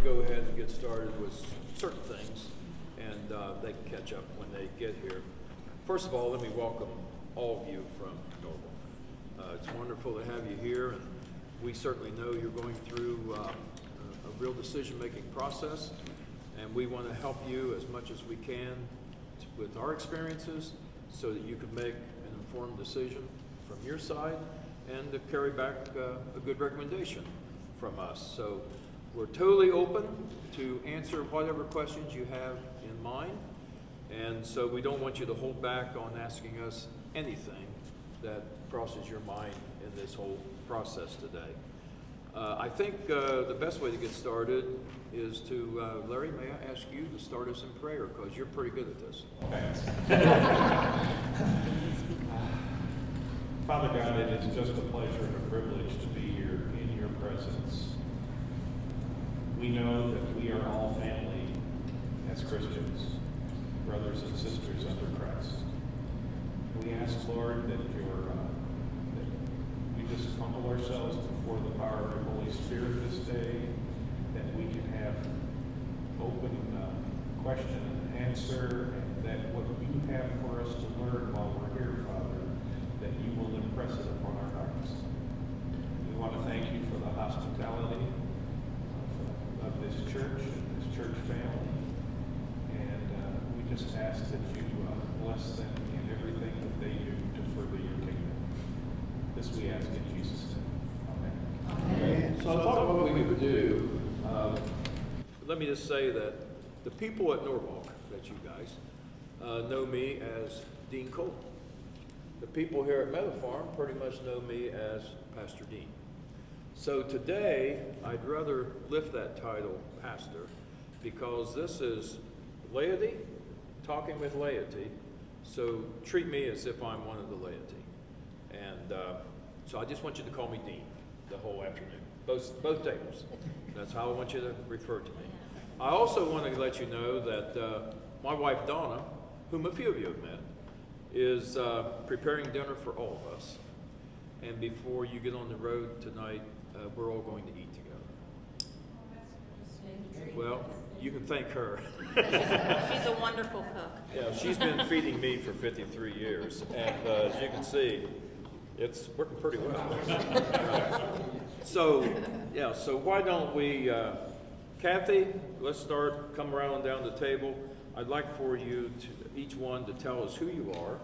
go ahead and get started with certain things, and they can catch up when they get here. First of all, let me welcome all of you from Norwalk. It's wonderful to have you here, and we certainly know you're going through a real decision-making process, and we want to help you as much as we can with our experiences so that you can make an informed decision from your side and to carry back a good recommendation from us. So we're totally open to answer whatever questions you have in mind, and so we don't want you to hold back on asking us anything that crosses your mind in this whole process today. I think the best way to get started is to, Larry, may I ask you to start us in prayer, because you're pretty good at this. Thanks. Father God, it is just a pleasure and a privilege to be here in your presence. We know that we are all family as Christians, brothers and sisters under Christ. We ask, Lord, that we just humble ourselves before the power of your Holy Spirit this day, that we can have open question and answer, and that what you have for us to learn while we're here, Father, that you will impress it upon our hearts. We want to thank you for the hospitality of this church and this church family, and we just ask that you bless them in everything that they do to further your kingdom. This we ask in Jesus' name. Amen. So I thought what we would do, let me just say that the people at Norwalk, that you guys, know me as Dean Cole. The people here at Meadow Farm pretty much know me as Pastor Dean. So today, I'd rather lift that title, Pastor, because this is laity, talking with laity, so treat me as if I'm one of the laity. And so I just want you to call me Dean the whole afternoon, both tables. That's how I want you to refer to me. I also want to let you know that my wife Donna, whom a few of you have met, is preparing dinner for all of us. And before you get on the road tonight, we're all going to eat together. Well, you can thank her. She's a wonderful cook. Yeah, she's been feeding me for 53 years, and as you can see, it's working pretty well. So why don't we, Kathy, let's start, come around down the table. I'd like for you to, each one, to tell us who you are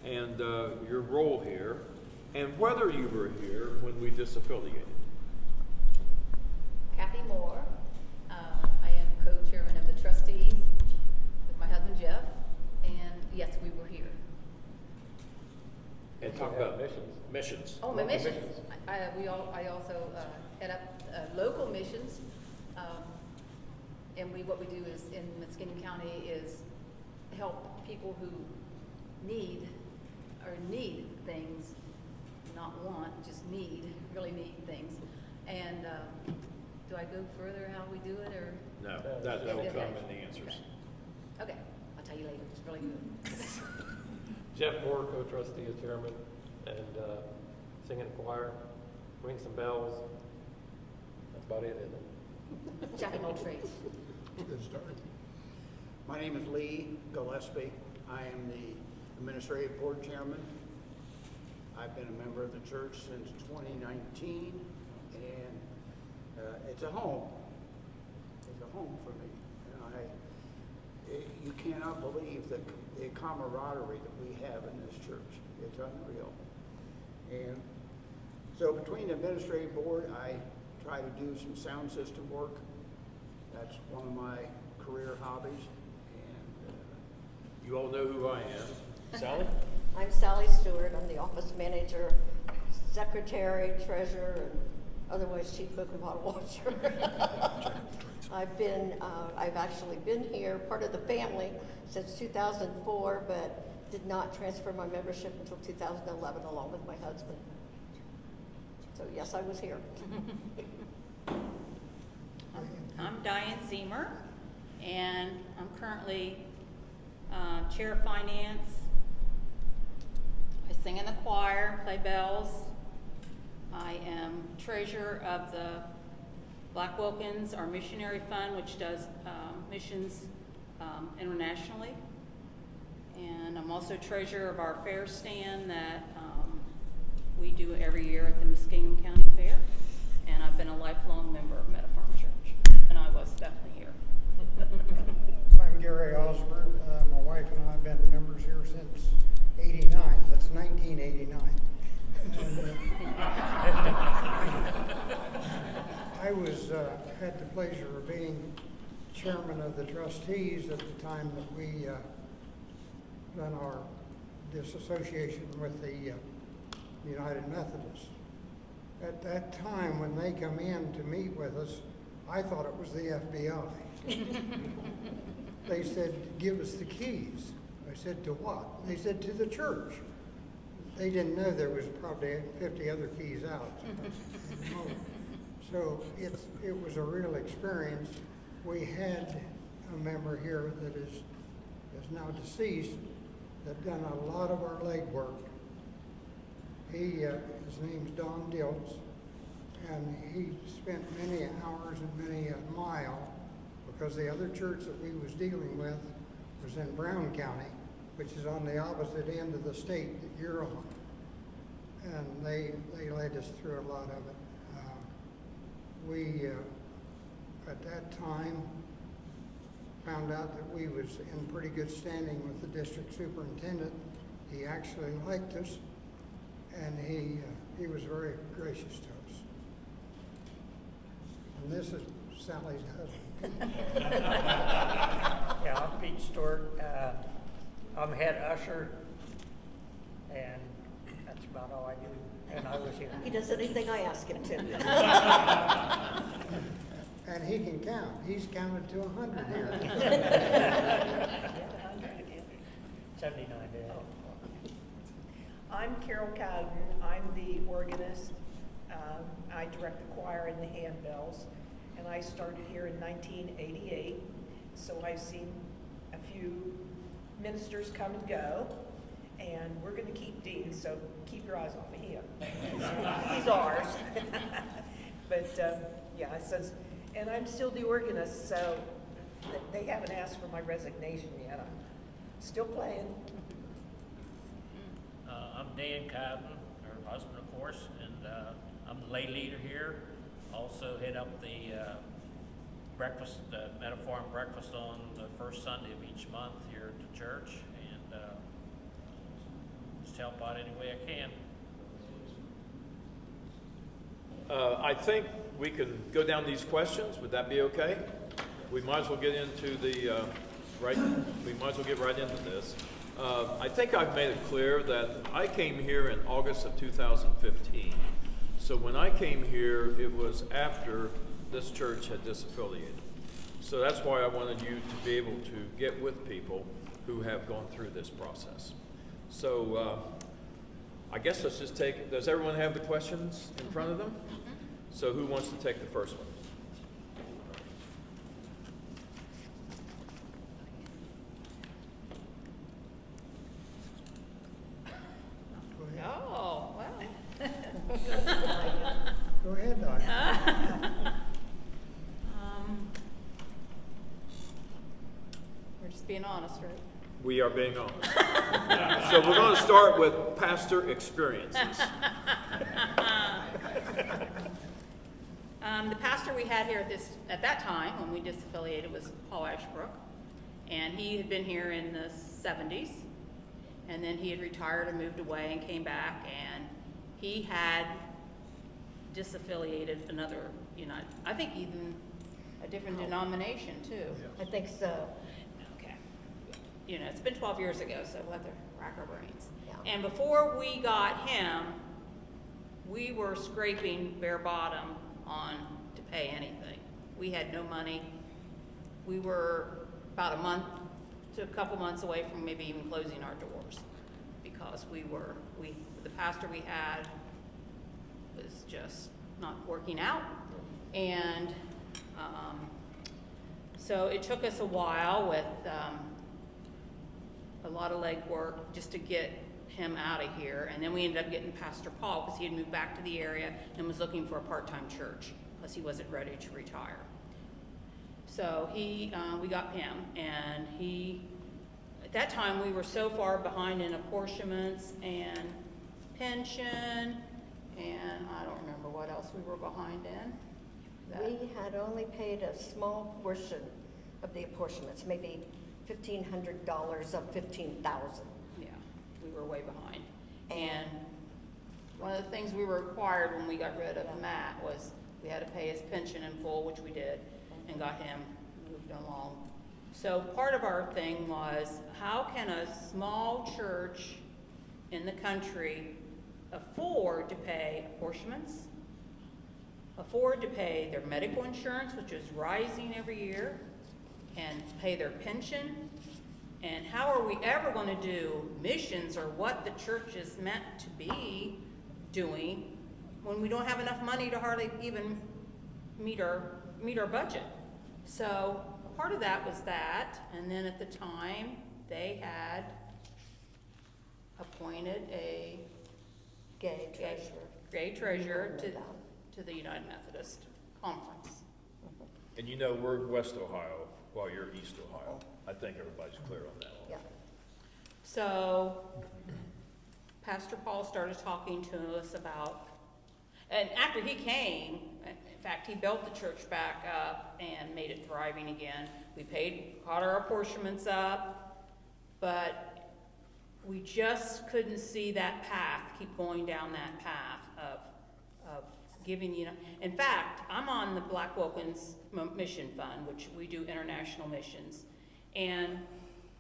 and your role here, and whether you were here when we disaffiliated. Kathy Moore. I am co-chairman of the trustees with my husband Jeff, and yes, we were here. And talk about missions. Oh, my missions. I also head up local missions, and what we do is in Muskegon County is help people who need things, not want, just really need things. And do I go further how we do it, or? No, that will come in the answers. Okay, I'll tell you later. It's really good. Jeff Moore, co-trustee as chairman, and sing in the choir, ring some bells. That's about it, isn't it? Jack of all trades. Good start. My name is Lee Gillespie. I am the administrative board chairman. I've been a member of the church since 2019, and it's a home. It's a home for me. And you cannot believe the camaraderie that we have in this church. It's unreal. And so between the administrative board, I try to do some sound system work. That's one of my career hobbies. And You all know who I am. Sally? I'm Sally Stewart. I'm the office manager, secretary, treasurer, and otherwise chief cook and bottle washer. I've actually been here, part of the family, since 2004, but did not transfer my membership until 2011, along with my husband. So yes, I was here. I'm Diane Zemer, and I'm currently chair of finance. I sing in the choir, play bells. I am treasurer of the Black Wilkins, our missionary fund, which does missions internationally. And I'm also treasurer of our fair stand that we do every year at the Muskingum County Fair. And I've been a lifelong member of Meadow Church, and I was definitely here. I'm Gary Osborne. My wife and I have been members here since '89. That's 1989. And, I had the pleasure of being chairman of the trustees at the time that we done our disassociation with the United Methodists. At that time, when they come in to meet with us, I thought it was the FBI. They said, "Give us the keys." I said, "To what?" They said, "To the church." They didn't know there was probably 50 other keys out. So it was a real experience. We had a member here that is now deceased that done a lot of our legwork. His name's Don Diltz, and he spent many hours and many a mile, because the other church that we was dealing with was in Brown County, which is on the opposite end of the state that you're on. And they led us through a lot of it. We, at that time, found out that we was in pretty good standing with the district superintendent. He actually liked us, and he was very gracious to us. And this is Sally's husband. Yeah, I'm Pete Stewart. I'm head usher, and that's about all I do. And I was here. He does anything I ask him to. And he can count. He's counted to 100 here. 79 days. I'm Carol Cowden. I'm the organist. I direct the choir and the handbells. And I started here in 1988. So I've seen a few ministers come and go. And we're going to keep Dean, so keep your eyes off of him. He's ours. But yeah, it says, and I'm still the organist, so they haven't asked for my resignation yet. I'm still playing. I'm Dan Cowden, her husband, of course, and I'm the lay leader here. Also head up the breakfast, Meadow Farm breakfast on the first Sunday of each month here at the church, and just help out any way I can. I think we can go down these questions. Would that be okay? We might as well get into the we might as well get right into this. I think I've made it clear that I came here in August of 2015. So when I came here, it was after this church had disaffiliated. So that's why I wanted you to be able to get with people who have gone through this process. So I guess let's just take, does everyone have the questions in front of them? So who wants to take the first one? Oh, well. Go ahead, Doc. We're just being honest, right? We are being honest. So we're going to start with pastor experiences. The pastor we had here at that time when we disaffiliated was Paul Ashbrook, and he had been here in the 70s, and then he had retired and moved away and came back, and he had disaffiliated another I think even a different denomination too. I think so. Okay. It's been 12 years ago, so we'll have to rack our brains. Yeah. And before we got him, we were scraping bare bottom to pay anything. We had no money. We were about a month to a couple months away from maybe even closing our doors, because the pastor we had was just not working out. And so it took us a while with a lot of legwork just to get him out of here. And then we ended up getting Pastor Paul, because he had moved back to the area and was looking for a part-time church because he wasn't ready to retire. So we got him, and at that time, we were so far behind in apportionments and pension, and I don't remember what else we were behind in. We had only paid a small portion of the apportionments, maybe $1,500 of 15,000. Yeah, we were way behind. And one of the things we were required when we got rid of Matt was we had to pay his pension in full, which we did, and got him moved along. So part of our thing was, how can a small church in the country afford to pay apportionments, afford to pay their medical insurance, which is rising every year, and pay their pension? And how are we ever going to do missions, or what the church is meant to be doing, when we don't have enough money to hardly even meet our budget? So part of that was that, and then at the time, they had appointed a Gay treasurer to the United Methodist Conference. And you know, we're West Ohio while you're East Ohio. I think everybody's clear on that one. Yeah. So Pastor Paul started talking to us about, and after he came, in fact, he built the church back up and made it thriving again. We caught our apportionments up, but we just couldn't see that path, keep going down that path of giving, in fact, I'm on the Black Wilkins Mission Fund, which we do international missions. And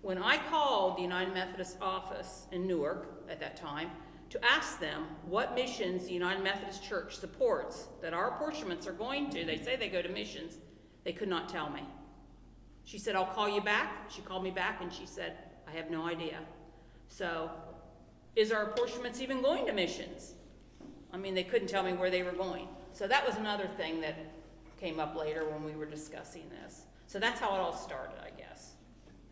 when I called the United Methodist office in Newark at that time to ask them what missions the United Methodist Church supports that our apportionments are going to, they say they go to missions, they could not tell me. She said, I'll call you back. She called me back and she said, I have no idea. So, is our apportionments even going to missions? I mean, they couldn't tell me where they were going. So that was another thing that came up later when we were discussing this. So that's how it all started, I guess.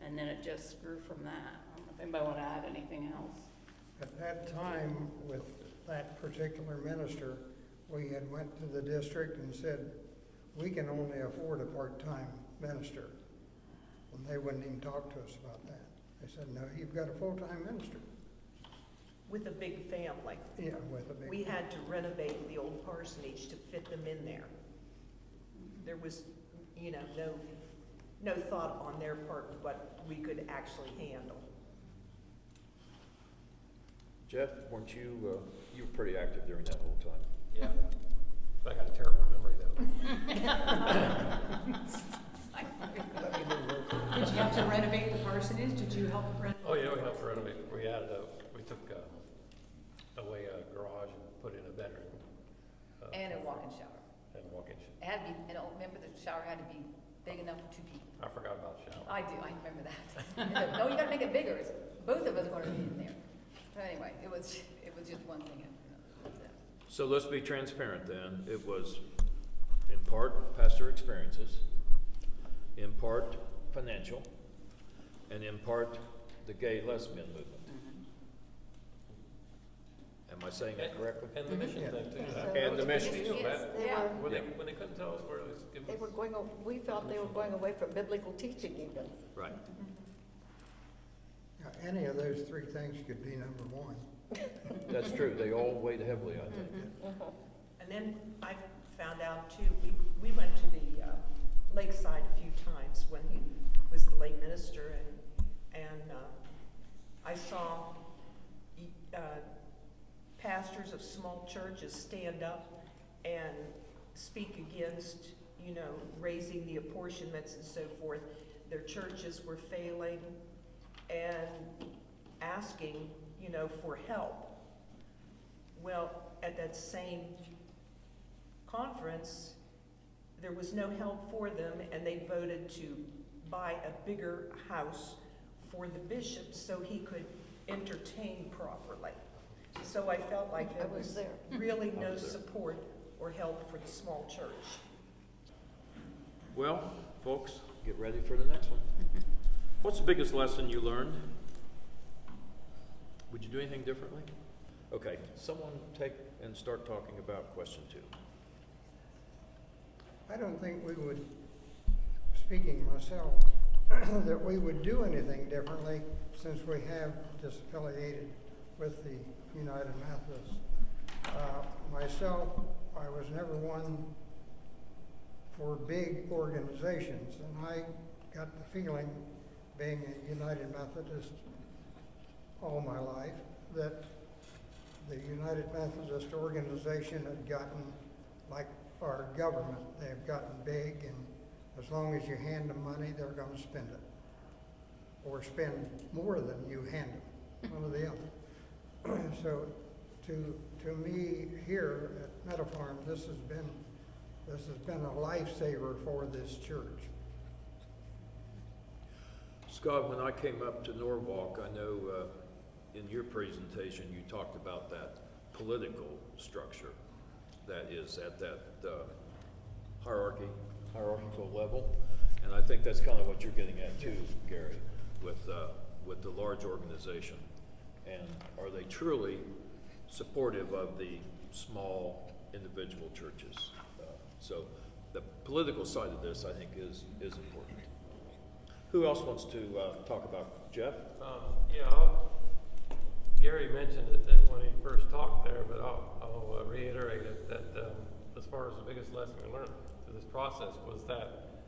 And then it just grew from that. I don't know if anybody want to add anything else. At that time, with that particular minister, we had went to the district and said, we can only afford a part-time minister. And they wouldn't even talk to us about that. They said, no, you've got a full-time minister. With a big family. Yeah, with a big. We had to renovate the old parsonage to fit them in there. There was, no thought on their part what we could actually handle. Jeff, weren't you, you were pretty active during that whole time? Yeah. I got a terrible memory though. Did you have to renovate the parsonage? Did you help renovate? Oh yeah, we helped renovate. We took away a garage and put in a bedroom. And a walk-in shower. And a walk-in shower. It had to be, remember the shower had to be big enough for 2 people. I forgot about the shower. I do, I remember that. No, you gotta make it bigger. Both of us are gonna be in there. But anyway, it was just one thing after another. So let's be transparent then. It was in part pastor experiences, in part financial, and in part the gay lesbian movement. Am I saying that correctly? And the mission thing too. So And the mission. You know, Matt, Yeah. when they couldn't tell us where it was, They were going, we felt they were going away from biblical teaching even. Right. Yeah, any of those three things could be number one. That's true. They all weighed heavily, I think. And then I found out too, we went to the lakeside a few times when he was the late minister, and I saw pastors of small churches stand up and speak against, raising the apportionments and so forth. Their churches were failing and asking, for help. Well, at that same conference, there was no help for them, and they voted to buy a bigger house for the bishop so he could entertain properly. So I felt like there was really no support or help for the small church. Well, folks, get ready for the next one. What's the biggest lesson you learned? Would you do anything differently? Okay, someone take and start talking about question 2. I don't think we would, speaking myself, that we would do anything differently since we have disaffiliated with the United Methodists. Myself, I was never one for big organizations, and I got the feeling, being a United Methodist all my life, that the United Methodist organization had gotten like our government. They've gotten big, and as long as you hand them money, they're going to spend it, or spend more than you hand them, one or the other. So, to me here at Meadow Farm, this has been a lifesaver for this church. Scott, when I came up to Norwalk, I know in your presentation you talked about that political structure that is at that hierarchical level, and I think that's kind of what you're getting at too, Gary, with the large organization. And are they truly supportive of the small individual churches? So the political side of this, I think, is important. Who else wants to talk about Jeff? Gary mentioned it then when he first talked there, but I'll reiterate it that as far as the biggest lesson we learned through this process was that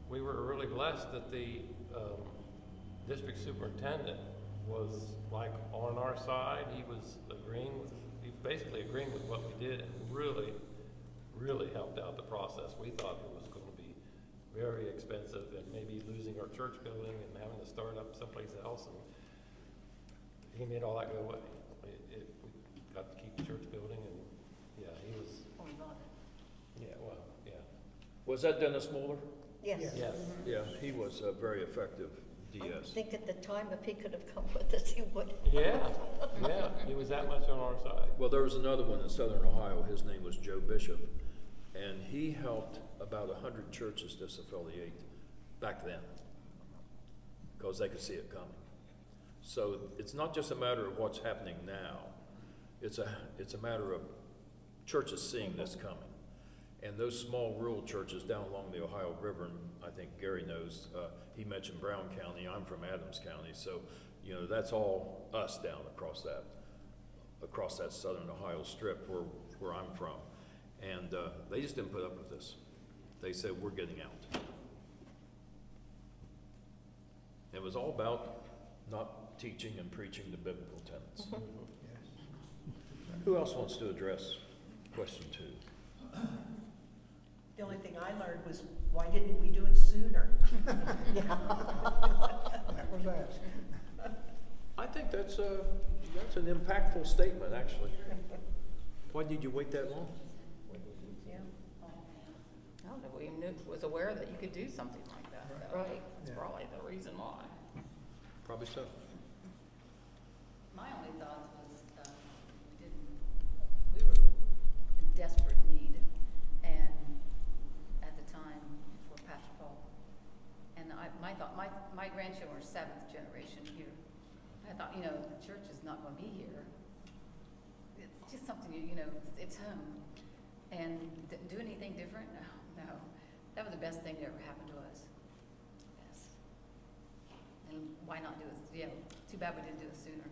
we were really blessed that the district superintendent was like on our side. He was basically agreeing with what we did, and really helped out the process. We thought it was going to be very expensive and maybe losing our church building and having to start up someplace else, and he made all that go away. We got to keep the church building, and yeah, he was. Oh, we love it. Yeah, well, yeah. Was that Dennis Mueller? Yes. Yes. Yeah, he was a very effective I DS. think at the time, if he could have come with us, he would. Yeah, he was that much on our side. Well, there was another one in Southern Ohio. His name was Joe Bishop, and he helped about 100 churches disaffiliate back then because they could see it coming. So it's not just a matter of what's happening now. It's a matter of churches seeing this coming. And those small rural churches down along the Ohio River, and I think Gary knows, he mentioned Brown County, I'm from Adams County, so that's all us down across that Southern Ohio strip where I'm from. And they just didn't put up with this. They said, we're getting out. It was all about not teaching and preaching the biblical tenets. Who else wants to address question 2? The only thing I learned was, why didn't we do it sooner? That was asked. I think that's an impactful statement, actually. Why did you wait that long? Yeah. I don't know, we was aware that you could do something like that. though. Right. That's probably the reason why. Probably so. My only thoughts was, we were in desperate need, and at the time for Pastor Paul. And my grandchildren were 7th generation here. I thought, the church is not going to be here. It's just something, it's home. And do anything different? No. That was the best thing that ever happened to us. Yes. And why not do it? Too bad we didn't do it sooner.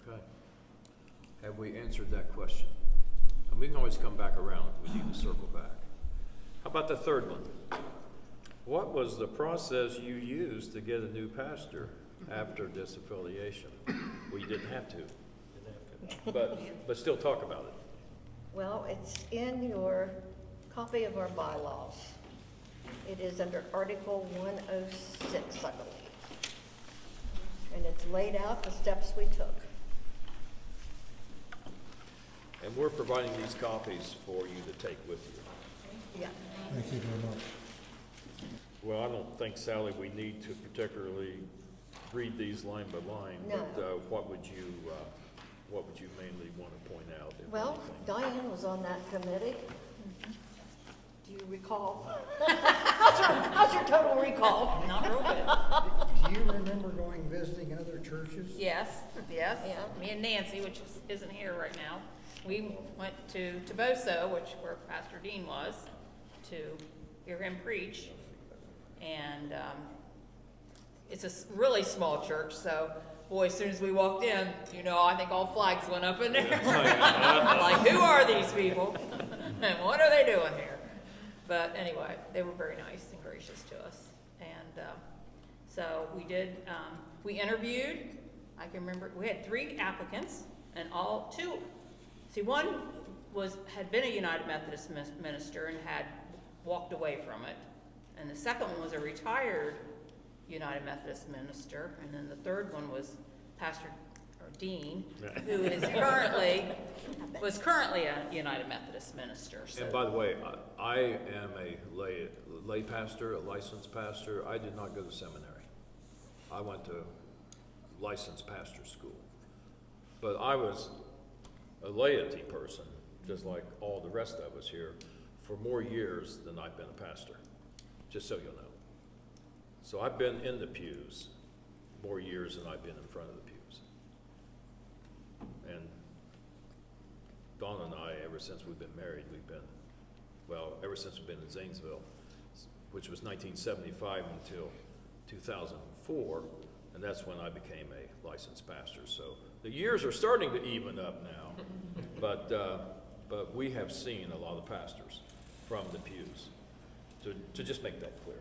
Okay. Have we answered that question? And we can always come back around if we need to circle back. How about the third one? What was the process you used to get a new pastor after disaffiliation? We didn't have to, but still talk about it. Well, it's in your copy of our bylaws. It is under Article 106, I believe. And it's laid out the steps we took. And we're providing these copies for you to take with you. Yeah. Thank you very much. Well, I don't think, Sally, we need to particularly read these line by line. No. But what would you mainly want to point out? If Well, anything? Diane was on that committee. Do you recall? How's your total recall? Not real good. Do you remember going visiting other churches? Yes. Yeah. Me and Nancy, which isn't here right now. we went to Toboso, where Pastor Dean was, to hear him preach. And it's a really small church, so boy, as soon as we walked in, I think all flags went up in there. Like, who are these people? And what are they doing here? But anyway, they were very nice and gracious to us. And so we did, we interviewed, I can remember, we had 3 applicants, and one had been a United Methodist minister and had walked away from it. And the second one was a retired United Methodist minister, and then the third one was Pastor Dean, who was currently a United Methodist minister. So. And by the way, I am a lay pastor, a licensed pastor. I did not go to seminary. I went to licensed pastor school. But I was a laity person, just like all the rest of us here, for more years than I've been a pastor, just so you'll know. So I've been in the pews more years than I've been in front of the pews. And Dawn and I, ever since we've been married, ever since we've been in Zanesville, which was 1975 until 2004, and that's when I became a licensed pastor. So the years are starting to even up now, but we have seen a lot of pastors from the pews, to just make that clear.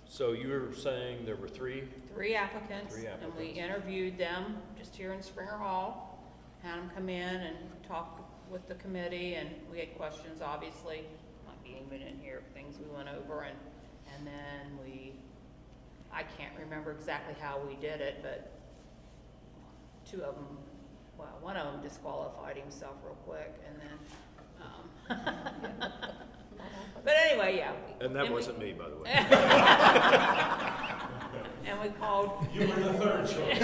So you were saying there were 3? 3 applicants, and we interviewed them just here in Springer Hall, had them come in and talk with the committee, and we had questions, obviously, not being in here, things we went over, and then I can't remember exactly how we did it, but 2 of them, one of them disqualified himself real quick, and then, but anyway, yeah. And that wasn't me, by the way. And we called. You were the third choice.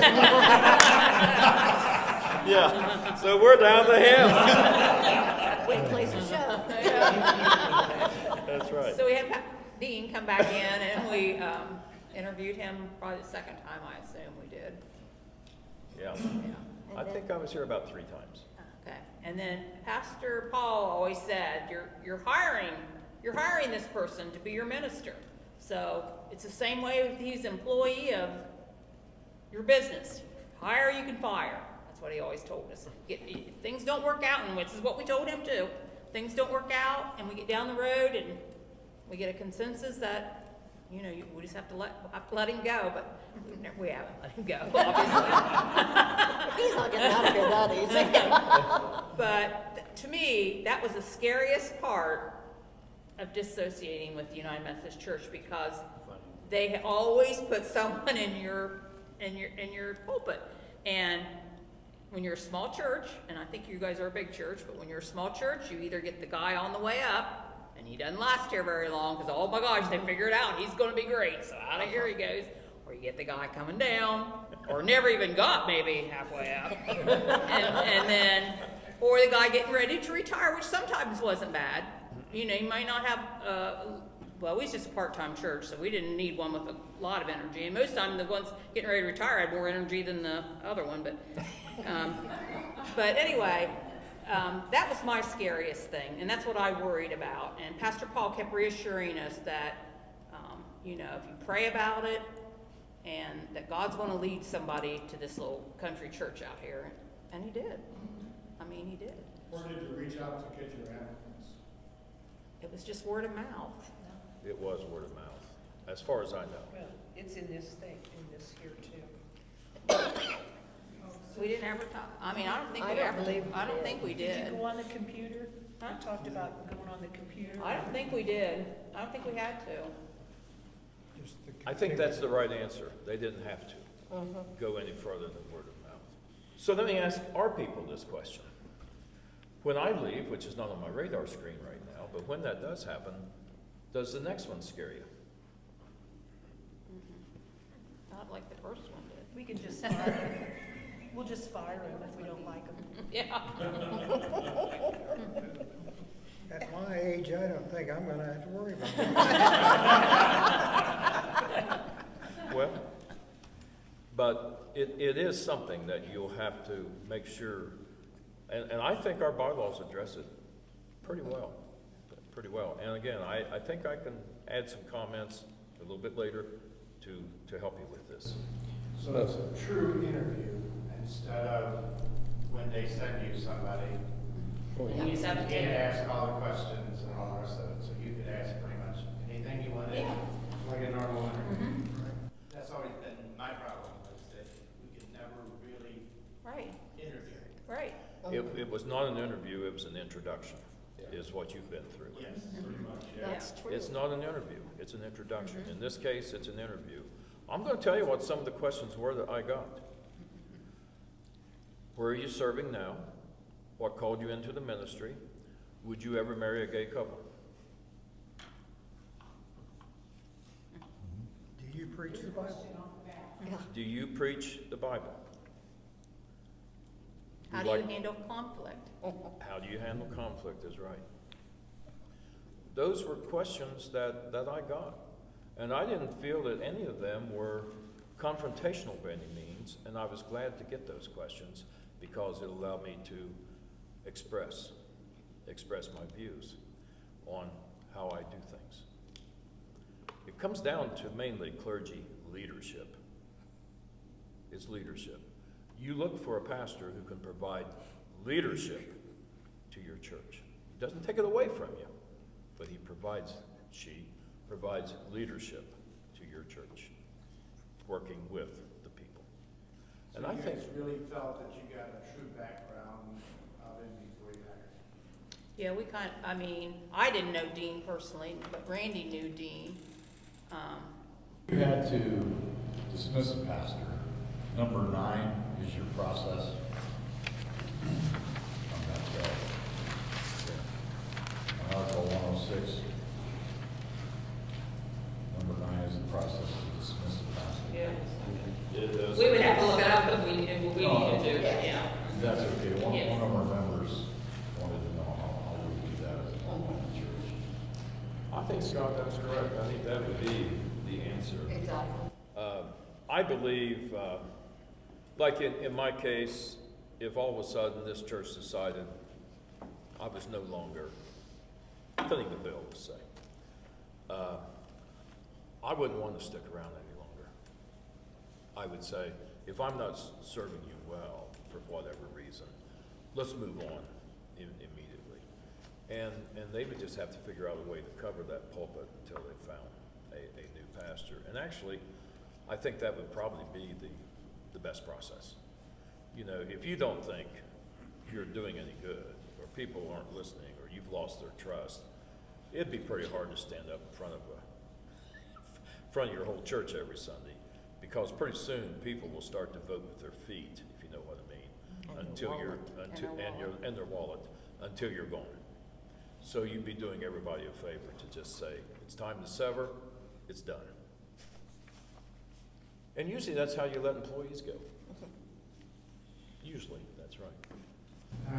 Yeah, so we're down to him. Wait, place a show. That's right. So we had Dean come back in, and we interviewed him probably the second time, I assume we did. Yeah. I think I was here about 3 times. Okay. And then Pastor Paul always said, you're hiring this person to be your minister. So it's the same way if he's an employee of your business. Hire, you can fire. That's what he always told us. If things don't work out, and this is what we told him too. Things don't work out, and we get down the road, and we get a consensus that, we just have to let him go, but we haven't let him go, obviously. He's not getting out of here that easy. But to me, that was the scariest part of dissociating with the United Methodist Church, because they always put someone in your pulpit. And when you're a small church, and I think you guys are a big church, but when you're a small church, you either get the guy on the way up, and he doesn't last here very long because, oh my gosh, they figured out he's going to be great, so out of here he goes. Or you get the guy coming down, or never even got maybe halfway up. and then, or the guy getting ready to retire, which sometimes wasn't bad. You might not have, we was just a part-time church, so we didn't need one with a lot of energy. And most of the time, the ones getting ready to retire had more energy than the other one. But anyway, that was my scariest thing, and that's what I worried about. And Pastor Paul kept reassuring us that, if you pray about it, and that God's going to lead somebody to this little country church out here. And he did. I mean, he did. Where did you reach out to get your applicants? It was just word of mouth. It was word of mouth, as far as I know. Well, it's in this here too. We didn't advertise. I mean, I don't think we Did did. you go on the computer? You talked about going on the computer. I don't think we did. I don't think we had to. I think that's the right answer. They didn't have to go any further than word of mouth. So let me ask our people this question. When I leave, which is not on my radar screen right now, but when that does happen, does the next one scare you? Not like the first one did. We can just fire them. We'll just fire them if we don't like them. Yeah. At my age, I don't think I'm gonna have to worry about that. Well, but it is something that you'll have to make sure And I think our bylaws address it pretty well, pretty well. And again, I think I can add some comments a little bit later to help you with this. So it's a true interview instead of when they send you somebody. You just have to You take can't it. ask all the questions and all the rest of it, so you could ask pretty much anything you wanted, Yeah. like a normal interview. Mhm. That's always been my problem, was that we could never really Right, interview. right. It was not an interview, it was an introduction, is what you've been through. Yes, pretty much, yeah. That's true. It's not an interview, it's an introduction. In this case, it's an interview. I'm going to tell you what some of the questions were that I got. Where are you serving now? What called you into the ministry? Would you ever marry a gay couple? Do you preach the Bible? Yeah. Do you preach the Bible? How You'd do you like- handle conflict? How do you handle conflict is right. Those were questions that I got. And I didn't feel that any of them were confrontational by any means, and I was glad to get those questions because it allowed me to express my views on how I do things. It comes down to mainly clergy leadership. It's leadership. You look for a pastor who can provide leadership to your church. He doesn't take it away from you, but she provides leadership to your church, working with the people. And So I you think guys really felt that you got a true background of him before you hired him? Yeah, I mean, I didn't know Dean personally, but Randy knew Dean. You had to dismiss a pastor. Number 9 is your process on that day. On Article 106, number 9 is the process to dismiss a pastor. Yeah. We would have to look it up if we needed to, yeah. That's okay. One Yeah. of our members wanted to know how we do that as a church. I think, Scott, that's correct. I think that would be the answer. Exactly. I believe, like in my case, if all of a sudden this church decided I was no longer filling the bill, to say, I wouldn't want to stick around any longer. I would say, if I'm not serving you well for whatever reason, let's move on immediately. And they would just have to figure out a way to cover that pulpit until they found a new pastor. And actually, I think that would probably be the best process. You know, if you don't think you're doing any good, or people aren't listening, or you've lost their trust, it'd be pretty hard to stand up in front of your whole church every Sunday, because pretty soon people will start to vote with their feet, if you know what I mean, and their wallet, until you're gone. So you'd be doing everybody a favor to just say, it's time to sever, it's done. And usually that's how you let employees go. Usually, that's right.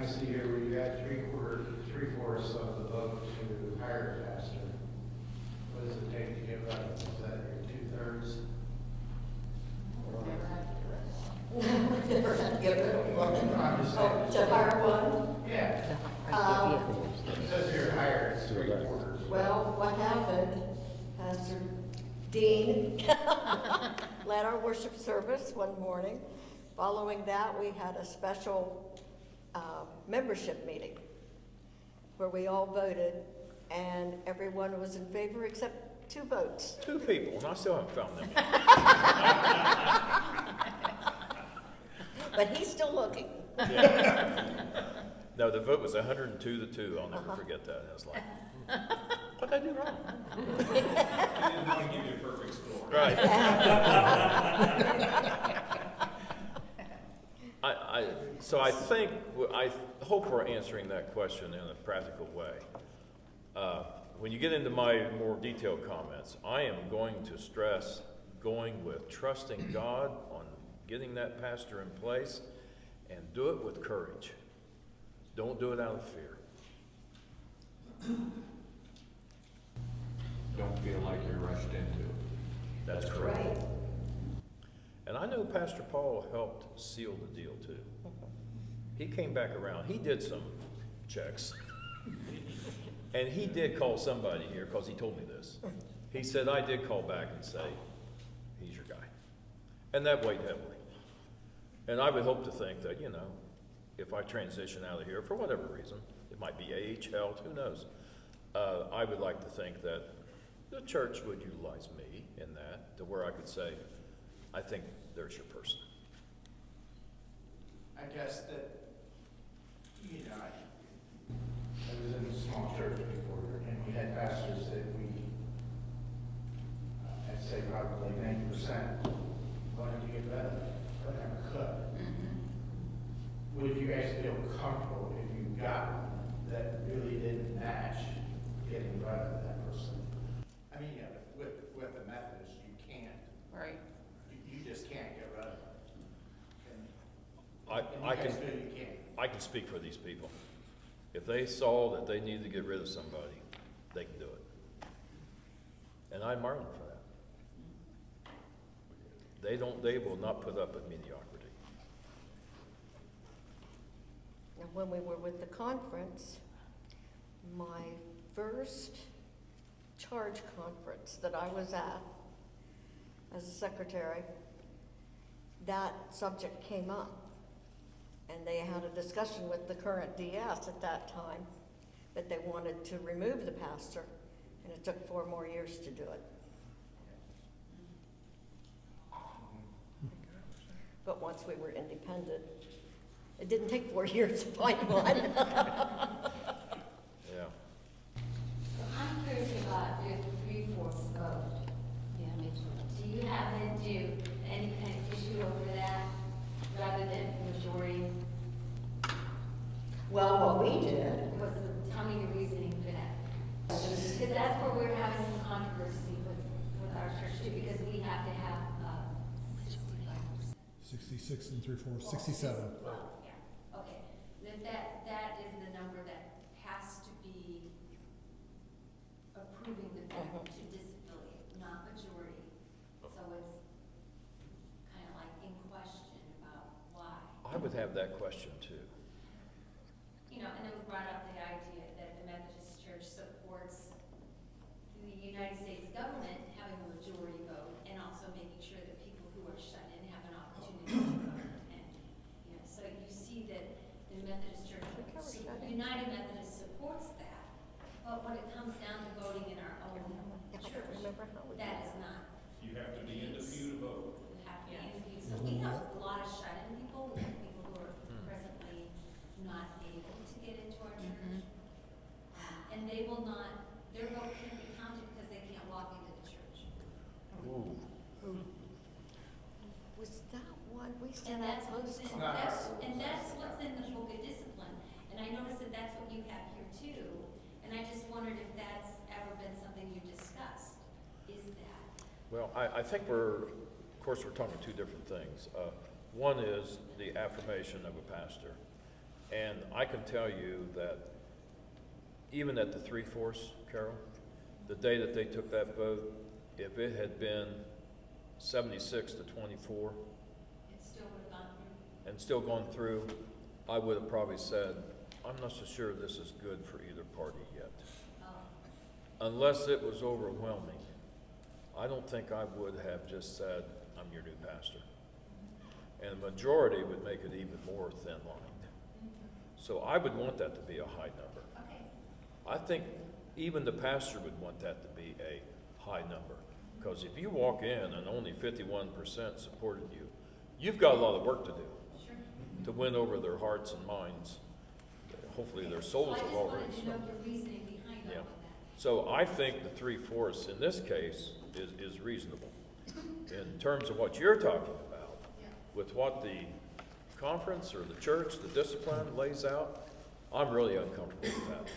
I see here we got three-fourths of the vote to hire a pastor. What does it take to give up? Is that your 2/3? Never had to give it one. I'm just saying. Oh, to hire one? Yeah. It says here hire, it's 3/4. Well, what happened, Pastor Dean led our worship service one morning. Following that, we had a special membership meeting where we all voted, and everyone was in favor except 2 votes. 2 people, and I still haven't found them. But he's still looking. Yeah. No, the vote was 102-2. I'll never forget that. I was like, what did I do wrong? I didn't want to give you a perfect score. Right. So I think, I hope we're answering that question in a practical way. When you get into my more detailed comments, I am going to stress going with trusting God on getting that pastor in place, and do it with courage. Don't do it out of fear. Don't feel like you're rushed into it. That's correct. Right. And I know Pastor Paul helped seal the deal too. he came back around. He did some checks. And he did call somebody here, because he told me this. He said, I did call back and say, he's your guy. And that weighed heavily. And I would hope to think that, you know, if I transition out of here for whatever reason, it might be age, health, who knows. I would like to think that the church would utilize me in that, to where I could say, I think there's your person. I guess that, you know, I was in a small church before, and we had pastors that I'd say probably 90% wanted to get rid of, whatever could. Would you guys feel comfortable if you got one that really didn't match getting rid of that person? I mean, yeah, with the Methodist, you can't. Right. You just can't get rid of them. I can speak for these people. If they saw that they needed to get rid of somebody, they can do it. And I admire them for that. They will not put up with mediocrity. And when we were with the conference, my first charge conference that I was at as a secretary, that subject came up. And they had a discussion with the current DS at that time, that they wanted to remove the pastor, and it took 4 more years to do it. But once we were independent, it didn't take 4 years to find one. Yeah. I'm curious about your 3/4 vote. Yeah, me too. Do you happen to any kind of issue over that rather than majority? Well, what we did, Tell me your reasoning for that. Because that's where we're having some controversy with our church too, because we have to have 65%. 66 and 3/4, 67. Yeah, okay. That is the number that has to be approving the fact to disaffiliate, not majority. So it's kind of like in question about why. I would have that question too. You know, and it was brought up the idea that the Methodist Church supports the United States government having a majority vote and also making sure that people who are shut in have an opportunity to vote. And, you know, so you see that the Methodist Church, United Methodist supports that, but when it comes down to voting in our own church, that is not. You have to be in the pew to vote. You have to be in the pew. So we have a lot of shut-in people, we have people who are presently not able to get into our church. And they will not, their vote can't be counted because they can't walk into the church. Ooh. was that one, we And sent that's out what's those in, cards. that's what's in the book of discipline. And I noticed that that's what you have here too. And I just wondered if that's ever been something you discussed. Is that? Well, I think of course, we're talking 2 different things. One is the affirmation of a pastor. And I can tell you that even at the 3/4, Carol, the day that they took that vote, if it had been 76 to 24 It still would have gone through. and still gone through, I would have probably said, I'm not so sure this is good for either party yet. Unless it was overwhelming. I don't think I would have just said, I'm your new pastor. And the majority would make it even more thin-lined. So I would want that to be a high number. Okay. I think even the pastor would want that to be a high number. Because if you walk in and only 51% supported you, you've got a lot of work to do to win over their hearts and minds. Hopefully their souls have already. So I just wanted to know your reasoning behind all of that. So I think the 3/4 in this case is reasonable. In terms of what you're talking about, with what the conference or the church, the discipline lays out, I'm really uncomfortable with that.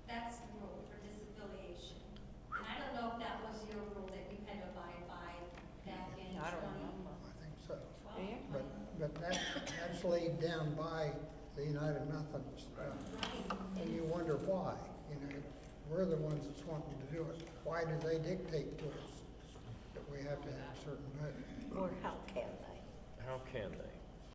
That's the rule for disaffiliation. And I don't know if that was your rule that you had to abide by back in I 2012. think so. But that's laid down by the United Methodists. And you wonder why, you know, we're the ones that's wanting to do it. Why do they dictate to us that we have to have certain votes? Or how can they? How can they?